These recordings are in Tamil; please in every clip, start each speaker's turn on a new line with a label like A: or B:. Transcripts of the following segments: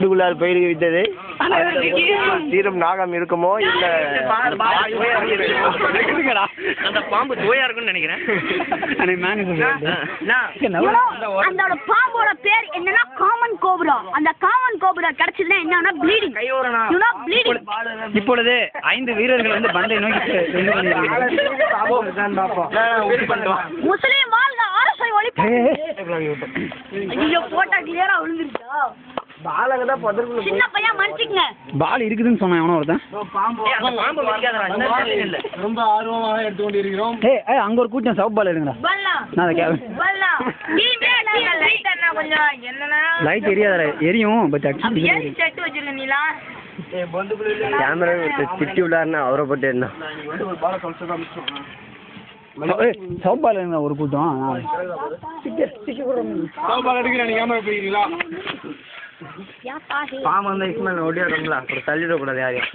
A: வீட்டுக்குள்ளார் போயிருக்கு விட்டது. தீரம் நாகம் இருக்குமோ இல்ல
B: அந்த பாம்பு தோயா இருக்குன்னு நினைக்கிறேன்.
C: அந்த பாம்போட பேர் என்னன்னா காமன் கோப்ரா. அந்த காமன் கோப்ரா கிடைச்சதுன்னா என்னன்னா ப்ளீடிங்.
B: இப்பொழுது 5 வீரர்கள் வந்து பந்தை நோக்கி
C: முஸ்லீம் வாழ்க அரசை ஒழிப்பு. ஐயோ போட்டா கிளியரா விழுந்துருச்சா? சின்ன பையன் மன்னிச்சுங்க.
B: பால் இருக்குதுன்னு சொன்னான் எவனோ ஒருத்தன்.
A: ரொம்ப ஆர்வமாக எடுத்துக்கொண்டிருக்கிறோம்.
B: அங்க ஒரு கூட்டம் சவப் பால் எடுங்கடா. லைட் எரியாத எரியும். பட்
A: கேமரா திட்டி விடாருன்னா அவரை போட்டு என்ன
B: சவப் பால் எடுங்க ஒரு கூட்டம்.
A: பாம்பு வந்தா இஸ்மாயில் ஓடியாடுங்களா? அப்புறம் தள்ளிடக்கூடாது யாரையும்.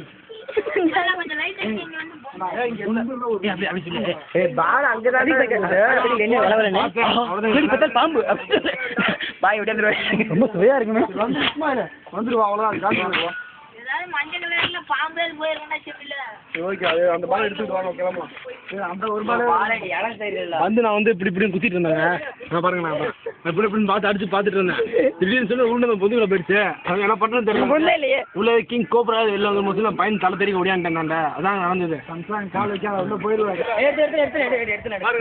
B: பாம்பு பாய் ரொம்ப சுவையா இருக்குமே.
A: வந்துருவா அவ்வளோதான். வந்து நான் வந்து இப்படி இப்படி குத்திட்டு இருந்தேன். நான் பாருங்க, நான் இப்படி இப்படின்னு பார்த்து அடிச்சு பார்த்துட்டு இருந்தேன். திடீர்னு சொல்லி உள்ள பொந்துக்குள்ள போயிடுச்சு. அது என்ன பண்றது தெரியல. உள்ள கிங் கோப்ரா வெளில வந்து மொத்தம் பையன் தலை தெரிய ஓடியான்ட்டேன். அதான் நடந்தது.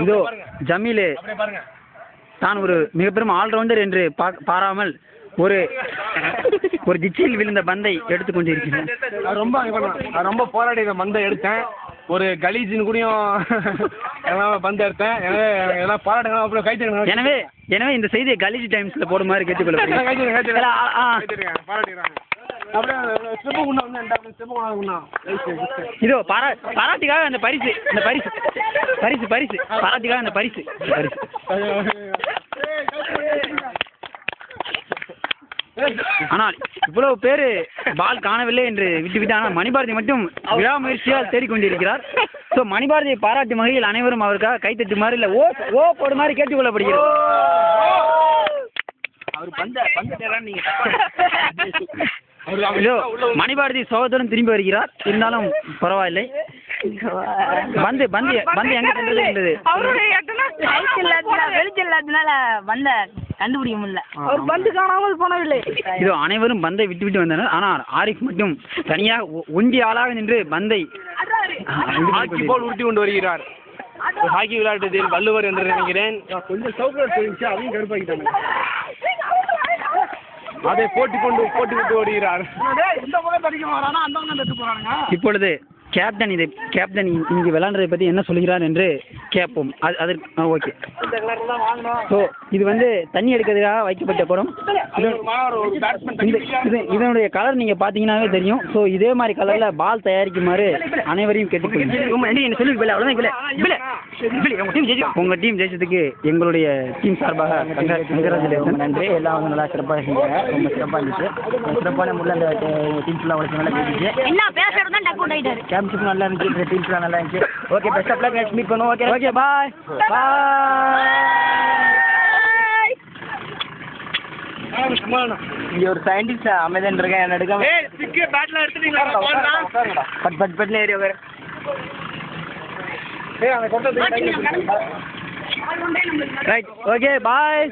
B: இதோ ஜமீல் தான் ஒரு மிகப்பெரும் ஆல்ரவுண்டர் என்று பாராமல் ஒரு திச்சில் விழுந்த பந்தை எடுத்துக்கொண்டு இருக்கிறேன்.
A: ரொம்ப போராடி இந்த பந்தை எடுத்தேன். ஒரு கலீஜின்னு கூடயும் பந்தை எடுத்தேன். எல்லாம் பாராட்டுங்க, கை தருங்க.
B: எனவே இந்த செய்தியை கலீஜ் டைம்ஸ்ல போடுமாறு கேட்டுக்கொள்ள
A: பாராட்டிடுறாங்க.
B: இதோ பாராட்டுக்காக அந்த பரிசு பாராட்டுக்காக அந்த பரிசு. ஆனால் இவ்வளவு பேரு பால் காணவில்லை என்று விட்டுவிட்டு, ஆனால் மணிபாரதி மட்டும் விடாமுயற்சியால் தேடிக்கொண்டிருக்கிறார். ஸோ மணிபாரதியை பாராட்டும் வகையில் அனைவரும் அவருக்காக கைத்தட்டுமாறு இல்லை ஓ போடுமாறு கேட்டுக்கொள்ளப்படுகிறது. மணிபாரதி சோதரன் திரும்பி வருகிறார். இருந்தாலும் பரவாயில்லை. பந்து எங்க சென்றது என்றது
C: கண்டுபிடிக்க முடியல. அவர் பந்து காணாமல் போனவில்லை.
B: இதோ அனைவரும் பந்தை விட்டு வந்தனர். ஆனால் ஆரிஃப் மட்டும் தனியாக ஒண்டி ஆளாக நின்று பந்தை
A: ஹாக்கி போல் உருட்டி கொண்டு வருகிறார். ஹாக்கி விளையாட்டத்தில் வள்ளுவர் என்று நினைக்கிறேன். கொஞ்சம் சவுக்கர் போயிடுச்சு, அதையும் கருப்பாக்கிட்டாங்க. அதை போட்டு விட்டு வருகிறார்.
B: இப்பொழுது கேப்டன் இங்கு விளையாடுறதை பற்றி என்ன சொல்கிறார் என்று கேட்போம். அதற்கு ஓகே. ஸோ இது வந்து தண்ணி எடுக்கிறதுக்காக வைக்கப்பட்ட குடம். இதனுடைய கலர் நீங்கள் பார்த்தீங்கன்னாவே தெரியும். ஸோ இதே மாதிரி கலரில் பால் தயாரிக்குமாறு அனைவரையும் கேட்டுக்கொள்கிறேன். உங்கள் டீம் ஜெயிச்சதுக்கு எங்களுடைய டீம் சார்பாக கங்க்ராச்சுலேஷன்.
D: நன்றி. எல்லாம் வந்து நல்லா சிறப்பாக செஞ்சாங்க. ரொம்ப சிறப்பாக இருந்துச்சு. சிறப்பான முறையில் அந்த டீம் ஃபுல்லாக வளர்ச்சி நல்லா ஜெயிச்சிச்சு. கேம்ப்ஸுக்கும் நல்லா இருந்துச்சு. டீம்ஸ்லாம் நல்லா இருந்துச்சு. Okay, best of luck. Next meet பண்ணுவோம். Okay bye. இங்கே ஒரு சயின்டிஸ்ட் அமைதியாக இருக்கேன். என்ன எடுக்காம பட் ஏரியா வேறு.
B: ரைட். ஓகே பாய்.